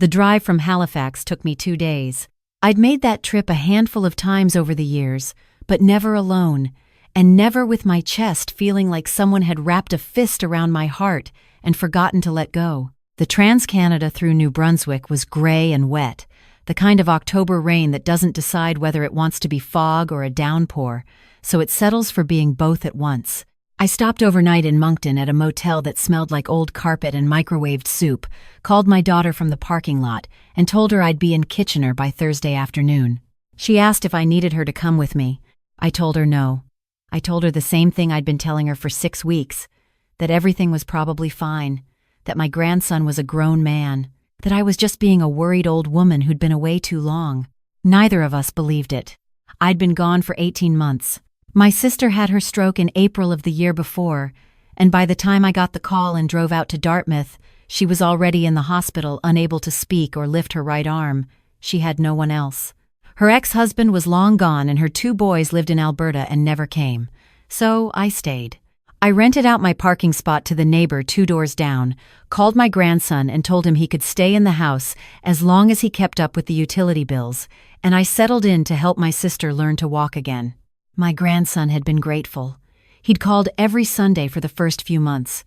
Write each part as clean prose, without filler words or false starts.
The drive from Halifax took me 2 days. I'd made that trip a handful of times over the years, but never alone, and never with my chest feeling like someone had wrapped a fist around my heart and forgotten to let go. The Trans-Canada through New Brunswick was gray and wet, the kind of October rain that doesn't decide whether it wants to be fog or a downpour, so it settles for being both at once. I stopped overnight in Moncton at a motel that smelled like old carpet and microwaved soup, called my daughter from the parking lot, and told her I'd be in Kitchener by Thursday afternoon. She asked if I needed her to come with me. I told her no. I told her the same thing I'd been telling her for 6 weeks, that everything was probably fine, that my grandson was a grown man, that I was just being a worried old woman who'd been away too long. Neither of us believed it. I'd been gone for 18 months. My sister had her stroke in April of the year before, and by the time I got the call and drove out to Dartmouth, she was already in the hospital, unable to speak or lift her right arm. She had no one else. Her ex-husband was long gone and her 2 boys lived in Alberta and never came. So I stayed. I rented out my parking spot to the neighbor 2 doors down, called my grandson and told him he could stay in the house as long as he kept up with the utility bills, and I settled in to help my sister learn to walk again. My grandson had been grateful. He'd called every Sunday for the first few months.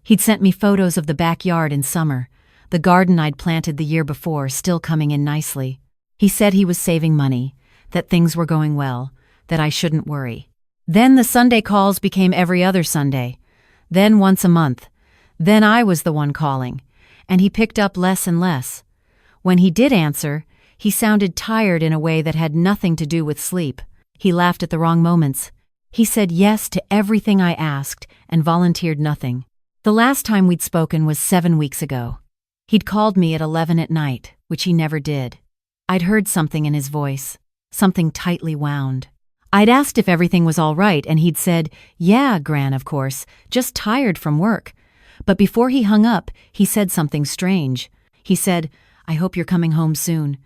He'd sent me photos of the backyard in summer, the garden I'd planted the year before still coming in nicely. He said he was saving money, that things were going well, that I shouldn't worry. Then the Sunday calls became every other Sunday, then once a month. Then I was the one calling, and he picked up less and less. When he did answer, he sounded tired in a way that had nothing to do with sleep. He laughed at the wrong moments. He said yes to everything I asked and volunteered nothing. The last time we'd spoken was 7 weeks ago. He'd called me at 11 at night, which he never did. I'd heard something in his voice, something tightly wound. I'd asked if everything was all right, and he'd said, "Yeah, Gran, of course, just tired from work." But before he hung up, he said something strange. He said, "I hope you're coming home soon."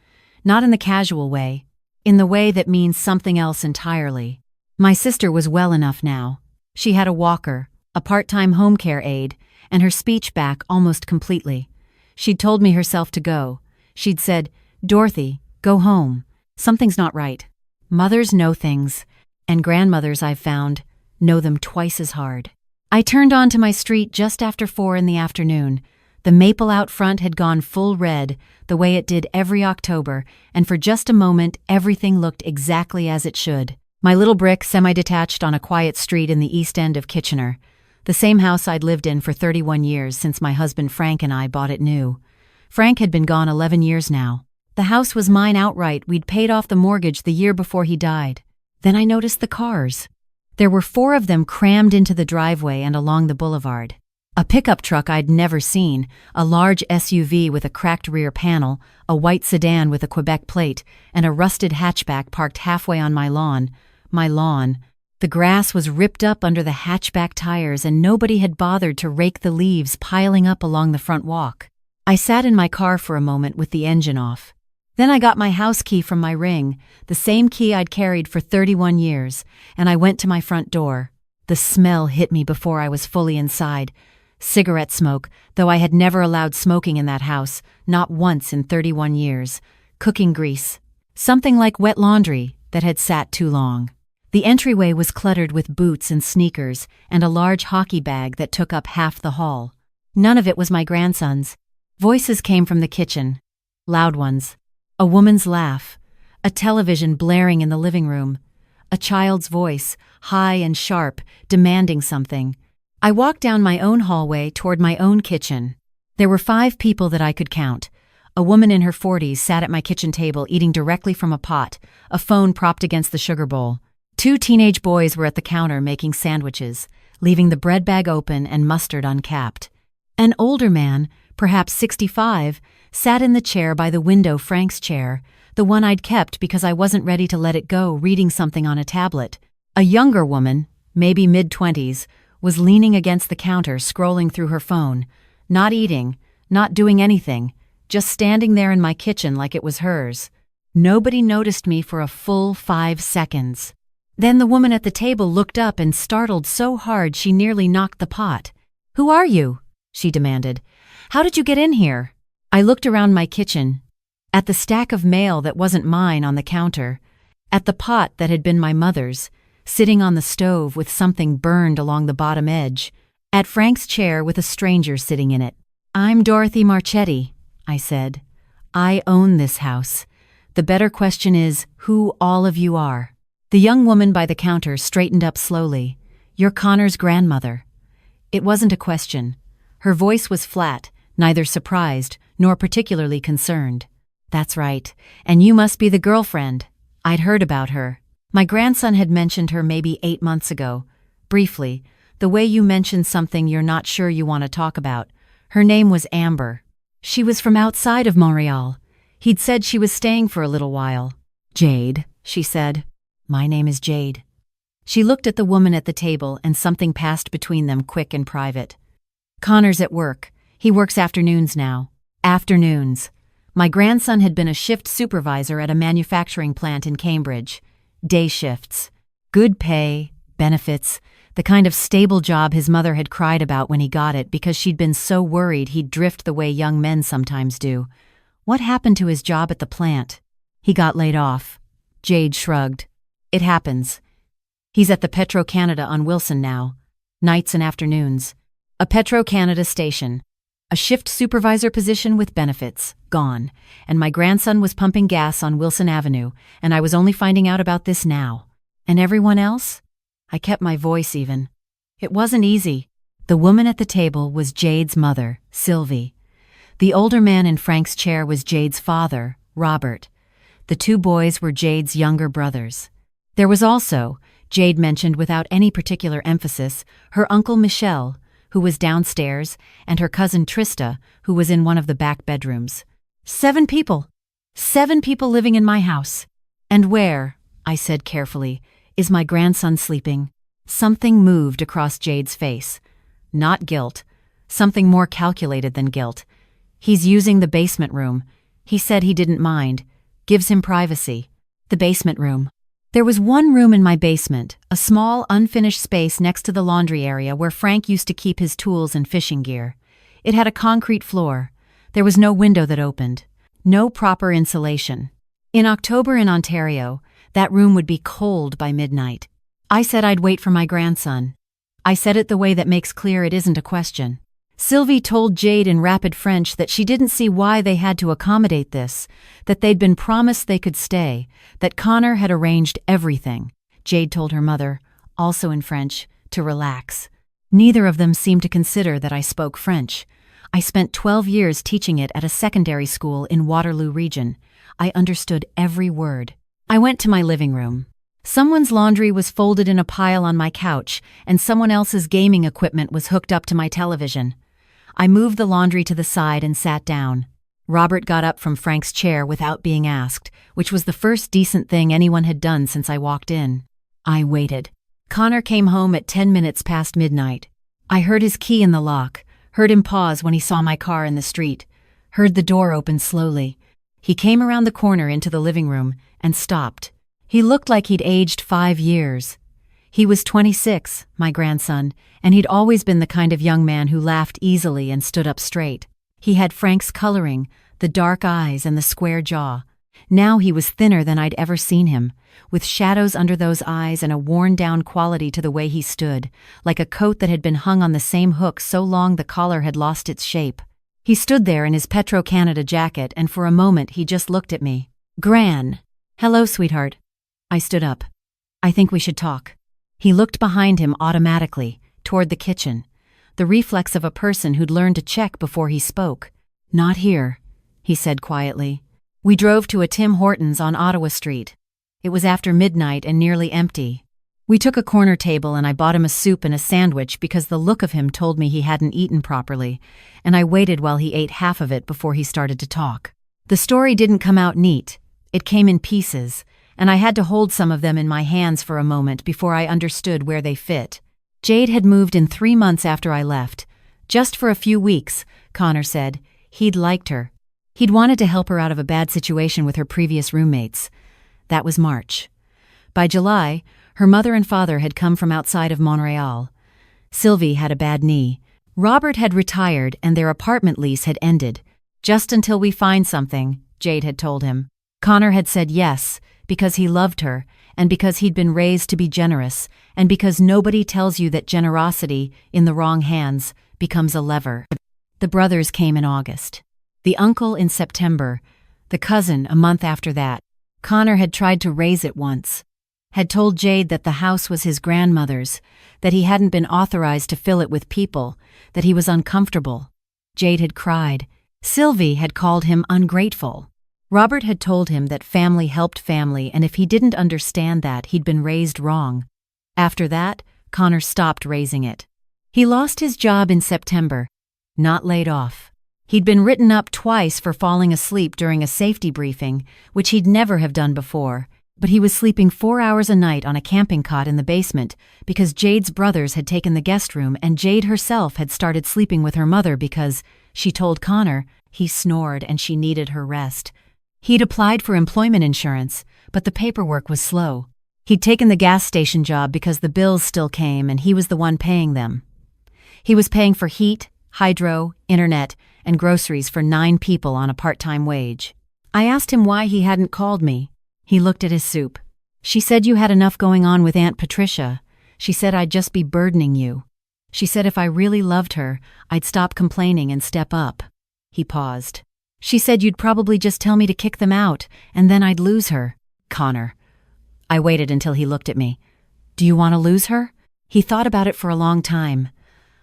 Not in the casual way, in the way that means something else entirely. My sister was well enough now. She had a walker, a part-time home care aide, and her speech back almost completely. She'd told me herself to go. She'd said, "Dorothy, go home. Something's not right." Mothers know things, and grandmothers, I've found, know them twice as hard. I turned onto my street just after 4 in the afternoon. The maple out front had gone full red, the way it did every October, and for just a moment everything looked exactly as it should. My little brick, semi-detached on a quiet street in the east end of Kitchener, the same house I'd lived in for 31 years since my husband Frank and I bought it new. Frank had been gone 11 years now. The house was mine outright. We'd paid off the mortgage the year before he died. Then I noticed the cars. There were 4 of them crammed into the driveway and along the boulevard. A pickup truck I'd never seen, a large SUV with a cracked rear panel, a white sedan with a Quebec plate, and a rusted hatchback parked halfway on my lawn. My lawn. The grass was ripped up under the hatchback tires and nobody had bothered to rake the leaves piling up along the front walk. I sat in my car for a moment with the engine off. Then I got my house key from my ring, the same key I'd carried for 31 years, and I went to my front door. The smell hit me before I was fully inside. Cigarette smoke, though I had never allowed smoking in that house, not once in 31 years. Cooking grease. Something like wet laundry that had sat too long. The entryway was cluttered with boots and sneakers and a large hockey bag that took up half the hall. None of it was my grandson's. Voices came from the kitchen. Loud ones. A woman's laugh. A television blaring in the living room. A child's voice, high and sharp, demanding something. I walked down my own hallway toward my own kitchen. There were 5 people that I could count. A woman in her 40s sat at my kitchen table eating directly from a pot, a phone propped against the sugar bowl. 2 teenage boys were at the counter making sandwiches, leaving the bread bag open and mustard uncapped. An older man, perhaps 65, sat in the chair by the window, Frank's chair, the one I'd kept because I wasn't ready to let it go, reading something on a tablet. A younger woman, maybe mid-20s, was leaning against the counter, scrolling through her phone, not eating, not doing anything, just standing there in my kitchen like it was hers. Nobody noticed me for a full 5 seconds. Then the woman at the table looked up and startled so hard she nearly knocked the pot. "Who are you?" she demanded. "How did you get in here?" I looked around my kitchen, at the stack of mail that wasn't mine on the counter, at the pot that had been my mother's, sitting on the stove with something burned along the bottom edge, at Frank's chair with a stranger sitting in it. "I'm Dorothy Marchetti," I said. "I own this house. The better question is who all of you are." The young woman by the counter straightened up slowly. "You're Connor's grandmother." It wasn't a question. Her voice was flat, neither surprised nor particularly concerned. "That's right, and you must be the girlfriend. I'd heard about her. My grandson had mentioned her maybe 8 months ago. Briefly, the way you mentioned something you're not sure you want to talk about. Her name was Amber. She was from outside of Montreal. He'd said she was staying for a little while." "Jade," she said. "My name is Jade." She looked at the woman at the table and something passed between them, quick and private. "Connor's at work. He works afternoons now." Afternoons. My grandson had been a shift supervisor at a manufacturing plant in Cambridge. Day shifts. Good pay, benefits, the kind of stable job his mother had cried about when he got it because she'd been so worried he'd drift the way young men sometimes do. What happened to his job at the plant? He got laid off. Jade shrugged. "It happens. He's at the Petro-Canada on Wilson now. Nights and afternoons. A Petro-Canada station. A shift supervisor position with benefits. Gone. And my grandson was pumping gas on Wilson Avenue, and I was only finding out about this now. And everyone else?" I kept my voice even. It wasn't easy. The woman at the table was Jade's mother, Sylvie. The older man in Frank's chair was Jade's father, Robert. The 2 boys were Jade's younger brothers. There was also, Jade mentioned without any particular emphasis, her uncle Michel, who was downstairs, and her cousin Trista, who was in one of the back bedrooms. 7 people. 7 people living in my house. "And where," I said carefully, "is my grandson sleeping?" Something moved across Jade's face. Not guilt. Something more calculated than guilt. "He's using the basement room. He said he didn't mind. Gives him privacy." The basement room. There was one room in my basement, a small, unfinished space next to the laundry area where Frank used to keep his tools and fishing gear. It had a concrete floor. There was no window that opened. No proper insulation. In October in Ontario, that room would be cold by midnight. I said I'd wait for my grandson. I said it the way that makes clear it isn't a question. Sylvie told Jade in rapid French that she didn't see why they had to accommodate this, that they'd been promised they could stay, that Connor had arranged everything. Jade told her mother, also in French, to relax. Neither of them seemed to consider that I spoke French. I spent 12 years teaching it at a secondary school in Waterloo Region. I understood every word. I went to my living room. Someone's laundry was folded in a pile on my couch, and someone else's gaming equipment was hooked up to my television. I moved the laundry to the side and sat down. Robert got up from Frank's chair without being asked, which was the first decent thing anyone had done since I walked in. I waited. Connor came home at 10 minutes past midnight. I heard his key in the lock, heard him pause when he saw my car in the street, heard the door open slowly. He came around the corner into the living room and stopped. He looked like he'd aged 5 years. He was 26, my grandson, and he'd always been the kind of young man who laughed easily and stood up straight. He had Frank's coloring, the dark eyes and the square jaw. Now he was thinner than I'd ever seen him, with shadows under those eyes and a worn-down quality to the way he stood, like a coat that had been hung on the same hook so long the collar had lost its shape. He stood there in his Petro-Canada jacket, and for a moment he just looked at me. "Gran." "Hello, sweetheart." I stood up. "I think we should talk." He looked behind him automatically, toward the kitchen, the reflex of a person who'd learned to check before he spoke. "Not here," he said quietly. We drove to a Tim Hortons on Ottawa Street. It was after midnight and nearly empty. We took a corner table and I bought him a soup and a sandwich because the look of him told me he hadn't eaten properly, and I waited while he ate half of it before he started to talk. The story didn't come out neat. It came in pieces, and I had to hold some of them in my hands for a moment before I understood where they fit. Jade had moved in 3 months after I left. Just for a few weeks, Connor said. He'd liked her. He'd wanted to help her out of a bad situation with her previous roommates. That was March. By July, her mother and father had come from outside of Montreal. Sylvie had a bad knee. Robert had retired and their apartment lease had ended. Just until we find something, Jade had told him. Connor had said yes, because he loved her, and because he'd been raised to be generous, and because nobody tells you that generosity, in the wrong hands, becomes a lever. The brothers came in August. The uncle in September. The cousin a month after that. Connor had tried to raise it once. Had told Jade that the house was his grandmother's, that he hadn't been authorized to fill it with people, that he was uncomfortable. Jade had cried. Sylvie had called him ungrateful. Robert had told him that family helped family, and if he didn't understand that, he'd been raised wrong. After that, Connor stopped raising it. He lost his job in September. Not laid off. He'd been written up twice for falling asleep during a safety briefing, which he'd never have done before, but he was sleeping 4 hours a night on a camping cot in the basement because Jade's brothers had taken the guest room and Jade herself had started sleeping with her mother because, she told Connor, he snored and she needed her rest. He'd applied for employment insurance, but the paperwork was slow. He'd taken the gas station job because the bills still came and he was the one paying them. He was paying for heat, hydro, internet, and groceries for 9 people on a part-time wage. I asked him why he hadn't called me. He looked at his soup. She said you had enough going on with Aunt Patricia. She said I'd just be burdening you. She said if I really loved her, I'd stop complaining and step up. He paused. She said you'd probably just tell me to kick them out, and then I'd lose her. Connor. I waited until he looked at me. Do you want to lose her? He thought about it for a long time.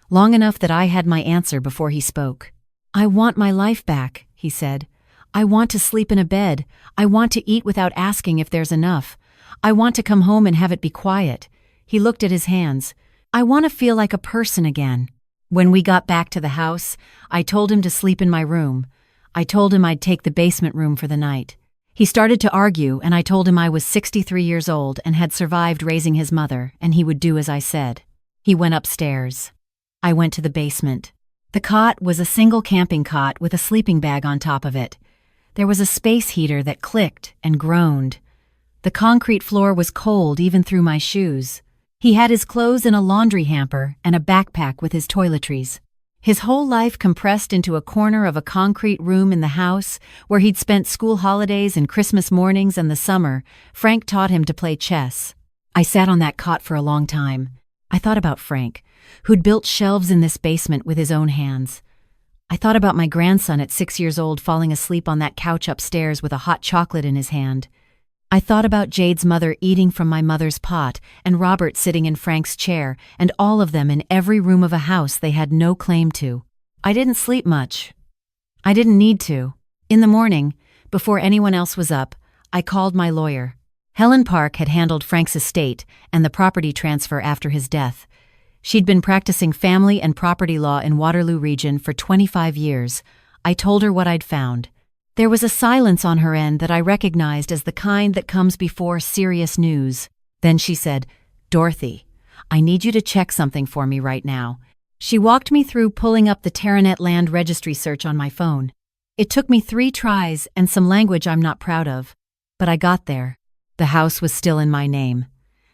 Long enough that I had my answer before he spoke. I want my life back, he said. I want to sleep in a bed. I want to eat without asking if there's enough. I want to come home and have it be quiet. He looked at his hands. I want to feel like a person again. When we got back to the house, I told him to sleep in my room. I told him I'd take the basement room for the night. He started to argue, and I told him I was 63 years old and had survived raising his mother, and he would do as I said. He went upstairs. I went to the basement. The cot was a single camping cot with a sleeping bag on top of it. There was a space heater that clicked and groaned. The concrete floor was cold even through my shoes. He had his clothes in a laundry hamper and a backpack with his toiletries. His whole life compressed into a corner of a concrete room in the house where he'd spent school holidays and Christmas mornings and the summer. Frank taught him to play chess. I sat on that cot for a long time. I thought about Frank, who'd built shelves in this basement with his own hands. I thought about my grandson at 6 years old falling asleep on that couch upstairs with a hot chocolate in his hand. I thought about Jade's mother eating from my mother's pot and Robert sitting in Frank's chair and all of them in every room of a house they had no claim to. I didn't sleep much. I didn't need to. In the morning, before anyone else was up, I called my lawyer. Helen Park had handled Frank's estate and the property transfer after his death. She'd been practicing family and property law in Waterloo region for 25 years. I told her what I'd found. There was a silence on her end that I recognized as the kind that comes before serious news. Then she said, Dorothy, I need you to check something for me right now. She walked me through pulling up the Terranet land registry search on my phone. It took me 3 tries and some language I'm not proud of. But I got there. The house was still in my name.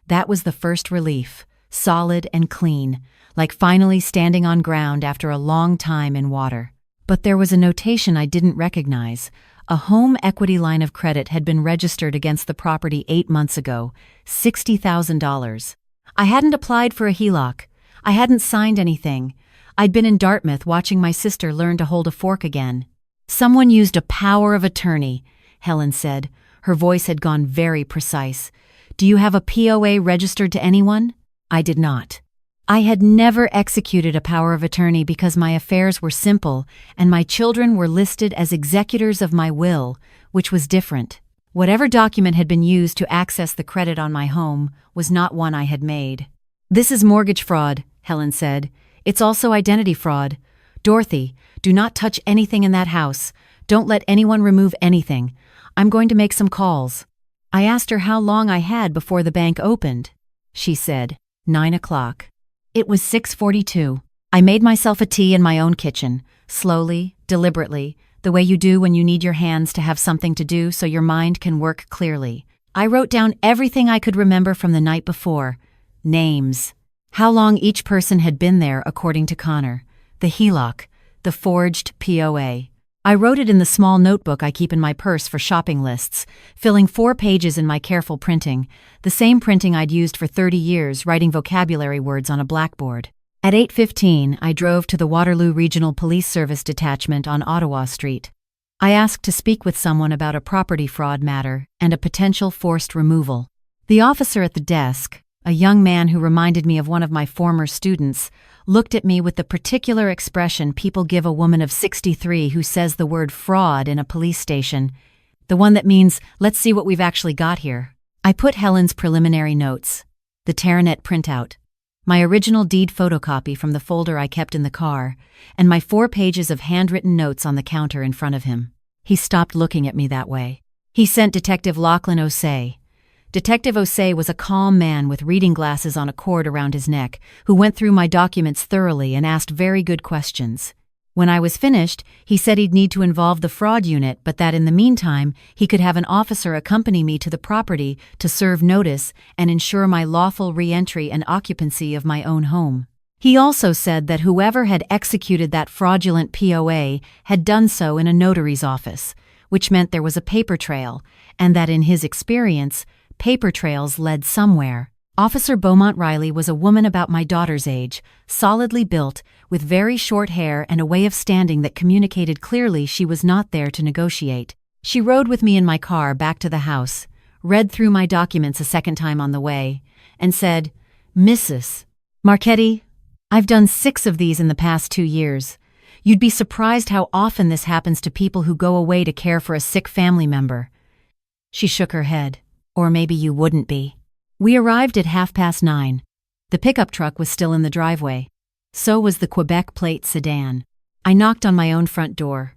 That was the first relief, solid and clean, like finally standing on ground after a long time in water. But there was a notation I didn't recognize. A home equity line of credit had been registered against the property 8 months ago, $60,000. I hadn't applied for a HELOC. I hadn't signed anything. I'd been in Dartmouth watching my sister learn to hold a fork again. Someone used a power of attorney, Helen said. Her voice had gone very precise. Do you have a POA registered to anyone? I did not. I had never executed a power of attorney because my affairs were simple and my children were listed as executors of my will, which was different. Whatever document had been used to access the credit on my home was not one I had made. This is mortgage fraud, Helen said. It's also identity fraud. Dorothy, do not touch anything in that house. Don't let anyone remove anything. I'm going to make some calls. I asked her how long I had before the bank opened. She said, 9 o'clock. It was 6:42. I made myself a tea in my own kitchen, slowly, deliberately, the way you do when you need your hands to have something to do so your mind can work clearly. I wrote down everything I could remember from the night before. Names. How long each person had been there according to Connor. The HELOC. The forged POA. I wrote it in the small notebook I keep in my purse for shopping lists, filling 4 pages in my careful printing, the same printing I'd used for 30 years writing vocabulary words on a blackboard. At 8:15, I drove to the Waterloo Regional Police Service Detachment on Ottawa Street. I asked to speak with someone about a property fraud matter and a potential forced removal. The officer at the desk, a young man who reminded me of one of my former students, looked at me with the particular expression people give a woman of 63 who says the word fraud in a police station, the one that means, let's see what we've actually got here. I put Helen's preliminary notes, the Teranet printout, my original deed photocopy from the folder I kept in the car, and my 4 pages of handwritten notes on the counter in front of him. He stopped looking at me that way. He sent Detective Lachlan O'Say. Detective O'Say was a calm man with reading glasses on a cord around his neck, who went through my documents thoroughly and asked very good questions. When I was finished, he said he'd need to involve the fraud unit, but that in the meantime, he could have an officer accompany me to the property to serve notice and ensure my lawful re-entry and occupancy of my own home. He also said that whoever had executed that fraudulent POA had done so in a notary's office, which meant there was a paper trail, and that in his experience, paper trails led somewhere. Officer Beaumont Riley was a woman about my daughter's age, solidly built, with very short hair and a way of standing that communicated clearly she was not there to negotiate. She rode with me in my car back to the house, read through my documents a second time on the way, and said, "Mrs. Marchetti, I've done 6 of these in the past 2 years. You'd be surprised how often this happens to people who go away to care for a sick family member." She shook her head. "Or maybe you wouldn't be." We arrived at 9:30. The pickup truck was still in the driveway. So was the Quebec plate sedan. I knocked on my own front door.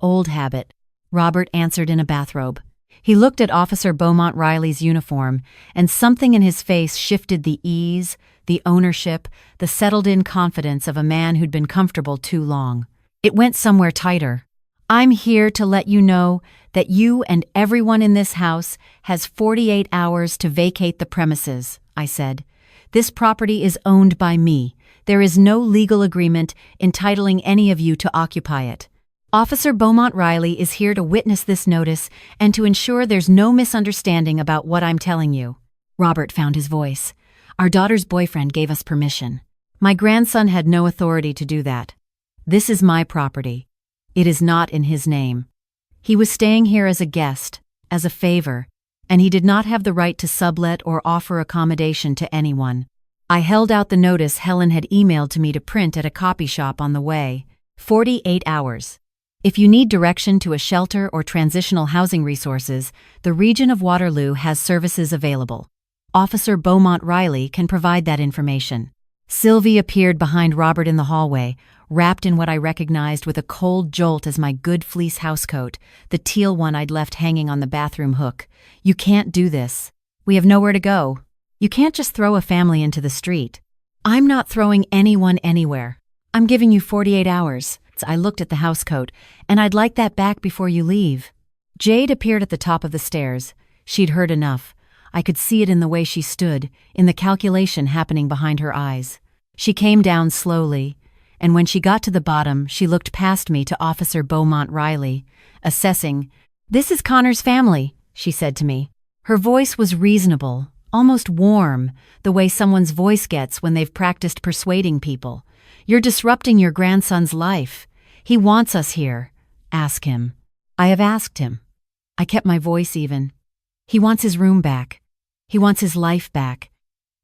"Old habit." Robert answered in a bathrobe. He looked at Officer Beaumont Riley's uniform, and something in his face shifted the ease, the ownership, the settled-in confidence of a man who'd been comfortable too long. It went somewhere tighter. "I'm here to let you know that you and everyone in this house has 48 hours to vacate the premises," I said. "This property is owned by me. There is no legal agreement entitling any of you to occupy it. Officer Beaumont Riley is here to witness this notice and to ensure there's no misunderstanding about what I'm telling you." Robert found his voice. "Our daughter's boyfriend gave us permission. My grandson had no authority to do that. This is my property. It is not in his name. He was staying here as a guest, as a favor, and he did not have the right to sublet or offer accommodation to anyone." I held out the notice Helen had emailed to me to print at a copy shop on the way. 48 hours. If you need direction to a shelter or transitional housing resources, the region of Waterloo has services available. Officer Beaumont Riley can provide that information. Sylvie appeared behind Robert in the hallway, wrapped in what I recognized with a cold jolt as my good fleece housecoat, the teal one I'd left hanging on the bathroom hook. "You can't do this. We have nowhere to go. You can't just throw a family into the street." "I'm not throwing anyone anywhere. I'm giving you 48 hours. I looked at the housecoat, "and I'd like that back before you leave." Jade appeared at the top of the stairs. She'd heard enough. I could see it in the way she stood, in the calculation happening behind her eyes. She came down slowly, and when she got to the bottom, she looked past me to Officer Beaumont Riley, assessing. "This is Connor's family," she said to me. Her voice was reasonable, almost warm, the way someone's voice gets when they've practiced persuading people. "You're disrupting your grandson's life. He wants us here. Ask him." I have asked him. I kept my voice even. He wants his room back. He wants his life back.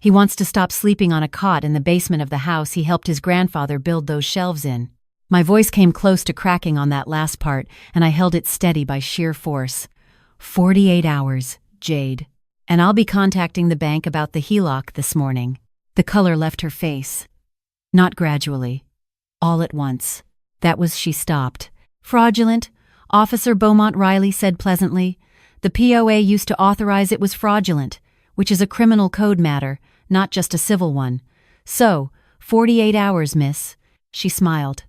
He wants to stop sleeping on a cot in the basement of the house he helped his grandfather build those shelves in. My voice came close to cracking on that last part, and I held it steady by sheer force. 48 hours, Jade. And I'll be contacting the bank about the HELOC this morning. The color left her face. Not gradually. All at once. That was she stopped. "Fraudulent," Officer Beaumont Riley said pleasantly. "The POA used to authorize it was fraudulent, which is a criminal code matter, not just a civil one. So, 48 hours, miss." She smiled.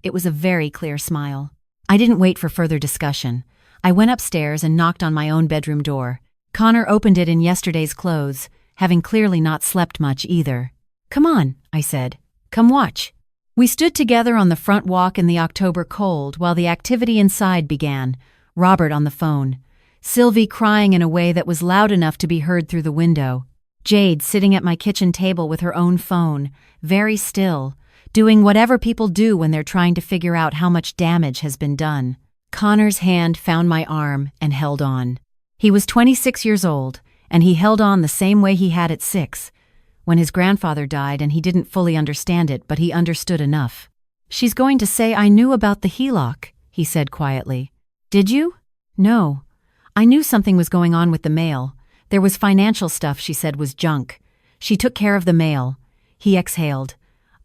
It was a very clear smile. I didn't wait for further discussion. I went upstairs and knocked on my own bedroom door. Connor opened it in yesterday's clothes, having clearly not slept much either. "Come on," I said. "Come watch." We stood together on the front walk in the October cold while the activity inside began, Robert on the phone, Sylvie crying in a way that was loud enough to be heard through the window, Jade sitting at my kitchen table with her own phone, very still, doing whatever people do when they're trying to figure out how much damage has been done. Connor's hand found my arm and held on. He was 26 years old, and he held on the same way he had at 6, when his grandfather died, and he didn't fully understand it, but he understood enough. "She's going to say I knew about the HELOC," he said quietly. "Did you?" "No. I knew something was going on with the mail. There was financial stuff she said was junk. She took care of the mail." He exhaled.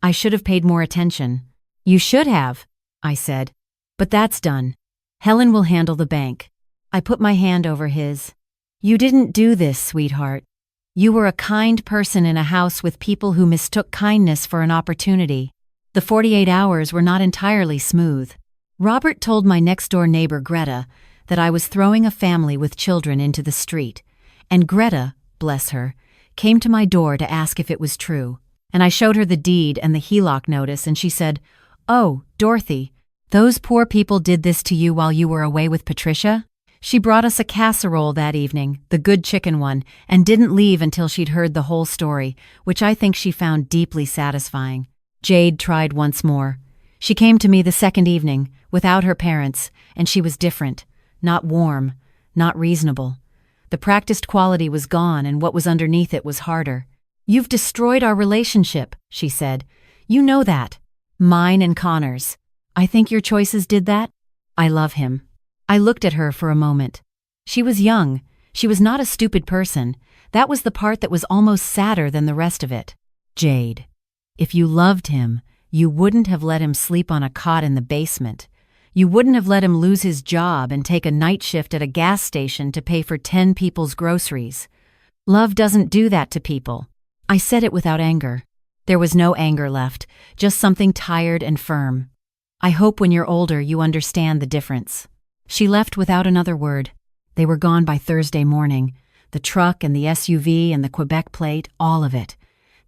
"I should have paid more attention." "You should have," I said. "But that's done. Helen will handle the bank." I put my hand over his. "You didn't do this, sweetheart. You were a kind person in a house with people who mistook kindness for an opportunity. The 48 hours were not entirely smooth." Robert told my next-door neighbor Greta that I was throwing a family with children into the street, and Greta, bless her, came to my door to ask if it was true. And I showed her the deed and the HELOC notice, and she said, "Oh, Dorothy, those poor people did this to you while you were away with Patricia?" She brought us a casserole that evening, the good chicken one, and didn't leave until she'd heard the whole story, which I think she found deeply satisfying. Jade tried once more. She came to me the second evening, without her parents, and she was different, not warm, not reasonable. The practiced quality was gone, and what was underneath it was harder. "You've destroyed our relationship," she said. "You know that. Mine and Connor's. I think your choices did that. I love him." I looked at her for a moment. She was young. She was not a stupid person. That was the part that was almost sadder than the rest of it. "Jade, if you loved him, you wouldn't have let him sleep on a cot in the basement. You wouldn't have let him lose his job and take a night shift at a gas station to pay for 10 people's groceries. Love doesn't do that to people." I said it without anger. There was no anger left, just something tired and firm. "I hope when you're older you understand the difference." She left without another word. They were gone by Thursday morning. The truck and the SUV and the Quebec plate, all of it.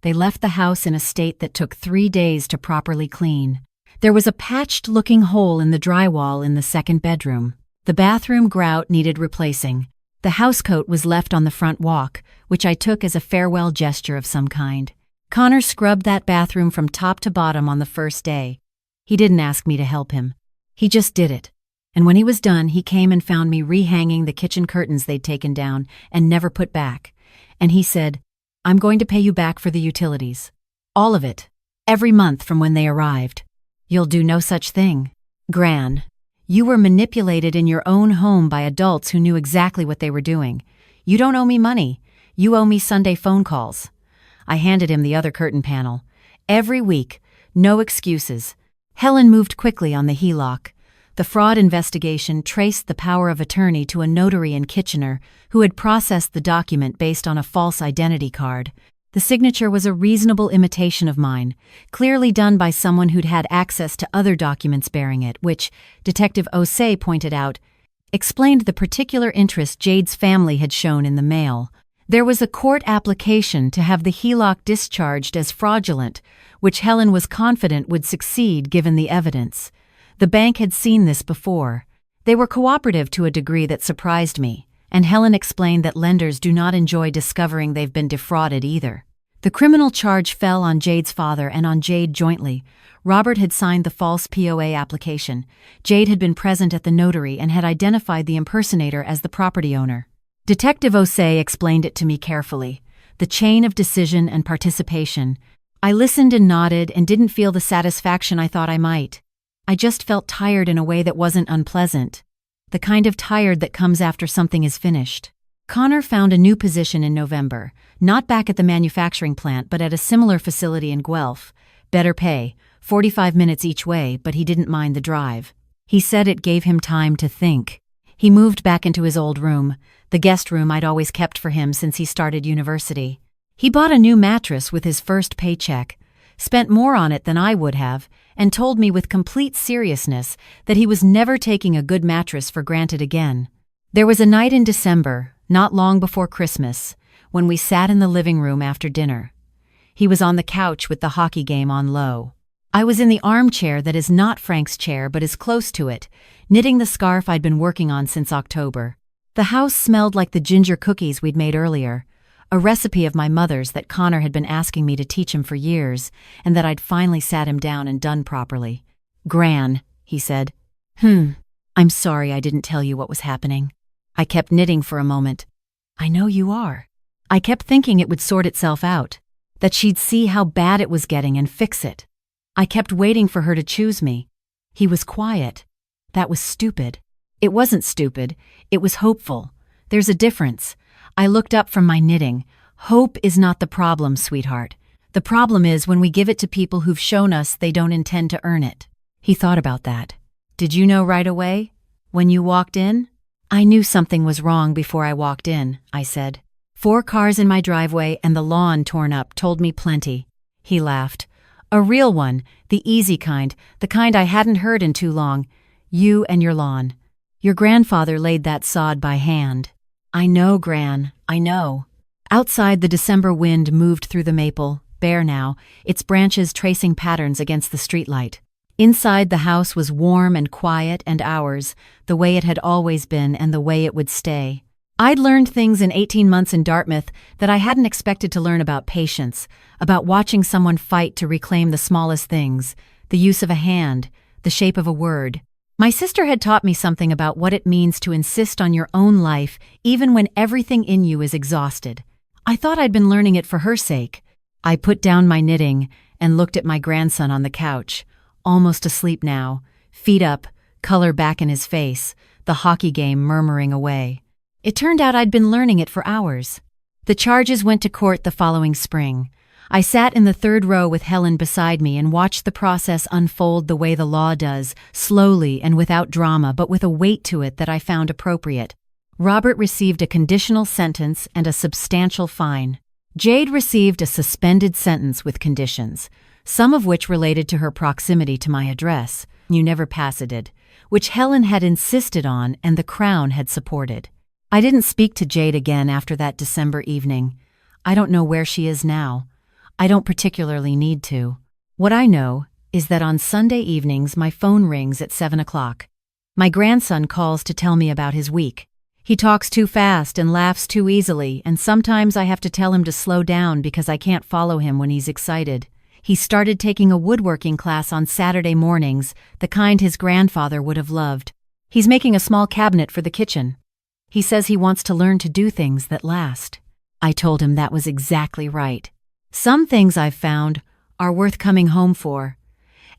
They left the house in a state that took 3 days to properly clean. There was a patched-looking hole in the drywall in the second bedroom. The bathroom grout needed replacing. The housecoat was left on the front walk, which I took as a farewell gesture of some kind. Connor scrubbed that bathroom from top to bottom on the first day. He didn't ask me to help him. He just did it. And when he was done, he came and found me rehanging the kitchen curtains they'd taken down and never put back. And he said, "I'm going to pay you back for the utilities. All of it. Every month from when they arrived." "You'll do no such thing." "Gran, you were manipulated in your own home by adults who knew exactly what they were doing. You don't owe me money. You owe me Sunday phone calls." I handed him the other curtain panel. "Every week. No excuses." Helen moved quickly on the HELOC. The fraud investigation traced the power of attorney to a notary in Kitchener who had processed the document based on a false identity card. The signature was a reasonable imitation of mine, clearly done by someone who'd had access to other documents bearing it, which, Detective Osei pointed out, explained the particular interest Jade's family had shown in the mail. There was a court application to have the HELOC discharged as fraudulent, which Helen was confident would succeed given the evidence. The bank had seen this before. They were cooperative to a degree that surprised me, and Helen explained that lenders do not enjoy discovering they've been defrauded either. The criminal charge fell on Jade's father and on Jade jointly. Robert had signed the false POA application. Jade had been present at the notary and had identified the impersonator as the property owner. Detective Osei explained it to me carefully. The chain of decision and participation. I listened and nodded and didn't feel the satisfaction I thought I might. I just felt tired in a way that wasn't unpleasant. The kind of tired that comes after something is finished. Connor found a new position in November, not back at the manufacturing plant but at a similar facility in Guelph. Better pay, 45 minutes each way, but he didn't mind the drive. He said it gave him time to think. He moved back into his old room, the guest room I'd always kept for him since he started university. He bought a new mattress with his first paycheck, spent more on it than I would have, and told me with complete seriousness that he was never taking a good mattress for granted again. There was a night in December, not long before Christmas, when we sat in the living room after dinner. He was on the couch with the hockey game on low. I was in the armchair that is not Frank's chair but is close to it, knitting the scarf I'd been working on since October. The house smelled like the ginger cookies we'd made earlier, a recipe of my mother's that Connor had been asking me to teach him for years, and that I'd finally sat him down and done properly. "Gran," he said. I'm sorry I didn't tell you what was happening." I kept knitting for a moment. "I know you are." I kept thinking it would sort itself out, that she'd see how bad it was getting and fix it. I kept waiting for her to choose me. He was quiet. That was stupid. It wasn't stupid. It was hopeful. There's a difference. I looked up from my knitting. Hope is not the problem, sweetheart. The problem is when we give it to people who've shown us they don't intend to earn it. He thought about that. "Did you know right away? When you walked in?" "I knew something was wrong before I walked in," I said. 4 cars in my driveway and the lawn torn up told me plenty. He laughed. "A real one, the easy kind, the kind I hadn't heard in too long. You and your lawn. Your grandfather laid that sod by hand." "I know, Gran, I know." Outside, the December wind moved through the maple, bare now, its branches tracing patterns against the streetlight. Inside, the house was warm and quiet and ours, the way it had always been and the way it would stay. I'd learned things in 18 months in Dartmouth that I hadn't expected to learn about patience, about watching someone fight to reclaim the smallest things, the use of a hand, the shape of a word. My sister had taught me something about what it means to insist on your own life even when everything in you is exhausted. I thought I'd been learning it for her sake. I put down my knitting and looked at my grandson on the couch, almost asleep now, feet up, color back in his face, the hockey game murmuring away. It turned out I'd been learning it for hours. The charges went to court the following spring. I sat in the 3rd row with Helen beside me and watched the process unfold the way the law does, slowly and without drama, but with a weight to it that I found appropriate. Robert received a conditional sentence and a substantial fine. Jade received a suspended sentence with conditions, some of which related to her proximity to my address, "You never passeded," which Helen had insisted on and the Crown had supported. I didn't speak to Jade again after that December evening. I don't know where she is now. I don't particularly need to. What I know is that on Sunday evenings my phone rings at 7 o'clock. My grandson calls to tell me about his week. He talks too fast and laughs too easily, and sometimes I have to tell him to slow down because I can't follow him when he's excited. He started taking a woodworking class on Saturday mornings, the kind his grandfather would have loved. He's making a small cabinet for the kitchen. He says he wants to learn to do things that last. I told him that was exactly right. Some things I've found are worth coming home for.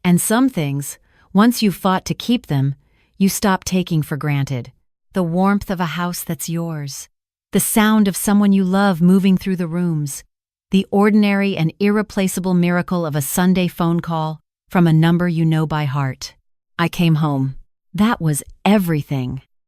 And some things, once you've fought to keep them, you stop taking for granted. The warmth of a house that's yours. The sound of someone you love moving through the rooms. The ordinary and irreplaceable miracle of a Sunday phone call from a number you know by heart. I came home. That was everything.